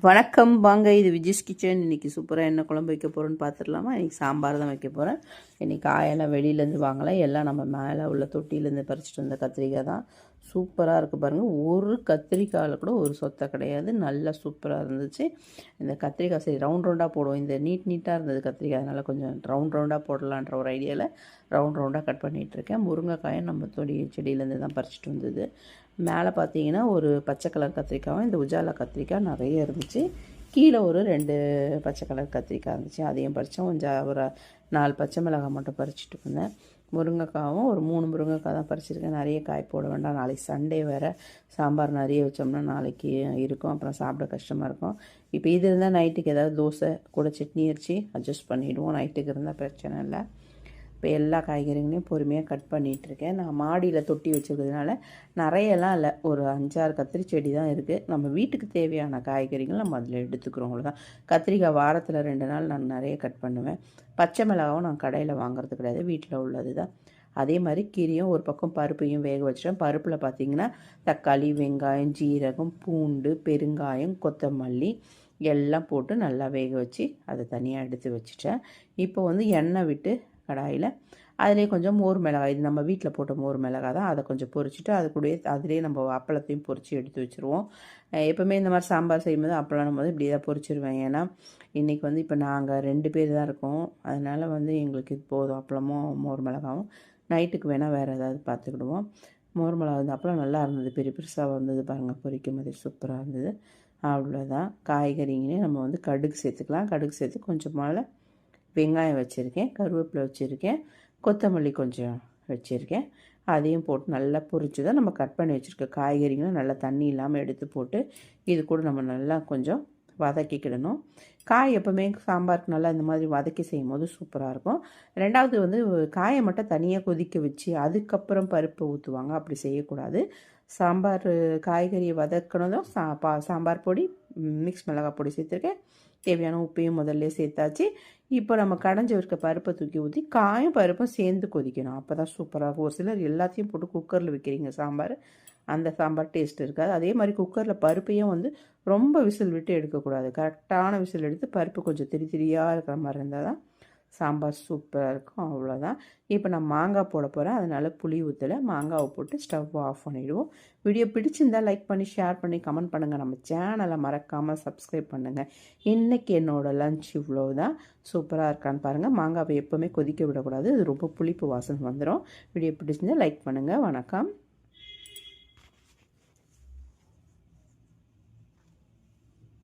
வணக்கம் வாங்க, இது விஜிஸ் கிச்சன். இன்றைக்கி சூப்பராக என்ன குழம்பு வைக்க போகிறோன்னு பார்த்துடலாமா? இன்றைக்கி சாம்பார் தான் வைக்க போகிறேன். இன்றைக்கி காயெல்லாம் வெளியிலேருந்து வாங்கலாம், எல்லாம் நம்ம மேலே உள்ள தொட்டியிலேருந்து பறிச்சிட்டு வந்த கத்திரிக்காய் தான். சூப்பராக இருக்குது பாருங்கள். ஒரு கத்திரிக்காயில் கூட ஒரு சொத்தை கிடையாது, நல்லா சூப்பராக இருந்துச்சு. இந்த கத்திரிக்காய் சரி ரவுண்ட் ரவுண்டாக போடுவோம். இந்த நீட்டாக இருந்தது கத்திரிக்காய், அதனால் கொஞ்சம் ரவுண்டாக போடலான்ற ஒரு ஐடியாவில் ரவுண்டாக கட் பண்ணிகிட்ருக்கேன். முருங்கைக்காயும் நம்ம செடியிலேருந்து தான் பறிச்சிட்டு வந்தது. மேலே பார்த்தீங்கன்னா ஒரு பச்சை கலர் கத்திரிக்காயும் இந்த உஜாலா கத்திரிக்காய் நிறைய இருந்துச்சு. கீழே ஒரு 2 பச்சை கலர் கத்திரிக்காய் இருந்துச்சு, அதையும் பறித்தேன். கொஞ்சம் ஒரு 4 பச்சை மிளகாய் மட்டும் பறிச்சுட்டு வந்தேன். முருங்கைக்காவும் ஒரு 3 முருங்கைக்காய் தான் பறிச்சிருக்கேன். நிறைய காய் போட வேண்டாம், நாளைக்கு சண்டே வேறு. சாம்பார் நிறைய வச்சோம்னா நாளைக்கு இருக்கும், அப்புறம் சாப்பிட கஷ்டமாக இருக்கும். இப்போ இது இருந்தால் நைட்டுக்கு ஏதாவது தோசை கூட சட்னி அரைச்சி அட்ஜஸ்ட் பண்ணிவிடுவோம். நைட்டுக்கு இருந்தால் பிரச்சனை இல்லை. இப்போ எல்லா காய்கறிகளையும் பொறுமையாக கட் பண்ணிகிட்ருக்கேன். நான் மாடியில் தொட்டி வச்சுருக்கிறதுனால நிறையெல்லாம் இல்லை, ஒரு 5-6 கத்திரி செடி தான் இருக்குது. நம்ம வீட்டுக்கு தேவையான காய்கறிகள் நம்ம அதில் எடுத்துக்கிறோம், அவ்வளோதான். கத்திரிக்காய் வாரத்தில் 2 நாள் நான் நிறைய கட் பண்ணுவேன். பச்சை மிளகாவும் நான் கடையில் வாங்குறது கிடையாது, வீட்டில் உள்ளது தான். அதே மாதிரி கீரையும் ஒரு பக்கம் பருப்பையும் வேக வச்சிட்டேன். பருப்பில் பார்த்திங்கன்னா தக்காளி, வெங்காயம், ஜீரகம், பூண்டு, பெருங்காயம், கொத்தமல்லி எல்லாம் போட்டு நல்லா வேக வச்சு அதை தனியாக எடுத்து வச்சுட்டேன். இப்போ வந்து எண்ணெய் விட்டு கடாயில் அதிலே கொஞ்சம் மோர் மிளகாய், இது நம்ம வீட்டில் போட்ட மோர் மிளகாய் தான், அதை கொஞ்சம் பொரிச்சிட்டு அது கூட அதிலே நம்ம அப்பளத்தையும் பொரித்து எடுத்து வச்சுருவோம். எப்போவுமே இந்த மாதிரி சாம்பார் செய்யும்போது அப்பளம் போது இப்படி தான் பொரிச்சிருவேன். ஏன்னா இன்றைக்கி வந்து இப்போ நாங்கள் 2 பேர் தான் இருக்கோம், அதனால் வந்து எங்களுக்கு இது போதும், அப்பளமும் மோர் மிளகாவும். நைட்டுக்கு வேணால் வேறு ஏதாவது பார்த்துக்கிடுவோம். மோர் மிளகா வந்து அப்பளம் நல்லா இருந்தது, பெரிய பெருசாக வந்தது பாருங்கள், பொரிக்கும் போது சூப்பராக இருந்தது. அவ்வளோதான். காய்கறிங்களே நம்ம வந்து கடுகு சேர்த்துக்கலாம். கடுகு சேர்த்து கொஞ்சம் மேலே வெங்காயம் வச்சுருக்கேன், கருவேப்பிலை வச்சுருக்கேன், கொத்தமல்லி கொஞ்சம் வச்சுருக்கேன். அதையும் போட்டு நல்லா பொரிச்சு தான் நம்ம கட் பண்ணி வச்சுருக்க காய்கறிகளும் நல்லா தண்ணி இல்லாமல் எடுத்து போட்டு இது கூட நம்ம நல்லா கொஞ்சம் வதக்கிக்கிடணும். காய் எப்போவுமே சாம்பாருக்கு நல்லா இந்த மாதிரி வதக்கி செய்யும் போது சூப்பராக இருக்கும். 2வது வந்து காயை மட்டும் தனியாக கொதிக்க வச்சு அதுக்கப்புறம் பருப்பை ஊற்றுவாங்க, அப்படி செய்யக்கூடாது. சாம்பார் காய்கறியை வதக்கினதும் சாம்பார் பொடி, மிக்ஸ் மிளகாய் பொடி சேர்த்துருக்கேன். தேவையான உப்பையும் முதல்ல சேர்த்தாச்சு. இப்போ நம்ம கடைஞ்சி இருக்க பருப்பை தூக்கி ஊற்றி காயும் பருப்பும் சேர்ந்து கொதிக்கணும், அப்போ தான் சூப்பராக. ஒரு சிலர் எல்லாத்தையும் போட்டு குக்கரில் வைக்கிறீங்க சாம்பார், அந்த சாம்பார் டேஸ்ட் இருக்காது. அதே மாதிரி குக்கரில் பருப்பையும் வந்து ரொம்ப விசில் விட்டு எடுக்கக்கூடாது, கரெக்டான விசில் எடுத்து பருப்பு கொஞ்சம் திரியாக இருக்கிற மாதிரி இருந்தால் தான் சாம்பார் சூப்பராக இருக்கும். அவ்வளோதான். இப்போ நான் மாங்காய் போட போகிறேன், அதனால் புளி ஊற்றலை, மாங்காவை போட்டு ஸ்டவ் ஆஃப் பண்ணிவிடுவோம். வீடியோ பிடிச்சிருந்தால் லைக் பண்ணி, ஷேர் பண்ணி, கமெண்ட் பண்ணுங்கள். நம்ம சேனலை மறக்காமல் சப்ஸ்கிரைப் பண்ணுங்கள். இன்றைக்கி என்னோடய லஞ்ச் இவ்வளோ தான். சூப்பராக இருக்கான்னு பாருங்கள். மாங்காவை எப்போவுமே கொதிக்க விடக்கூடாது, அது ரொம்ப புளிப்பு வாசனை வந்துடும். வீடியோ பிடிச்சிருந்தால் லைக் பண்ணுங்கள். வணக்கம்.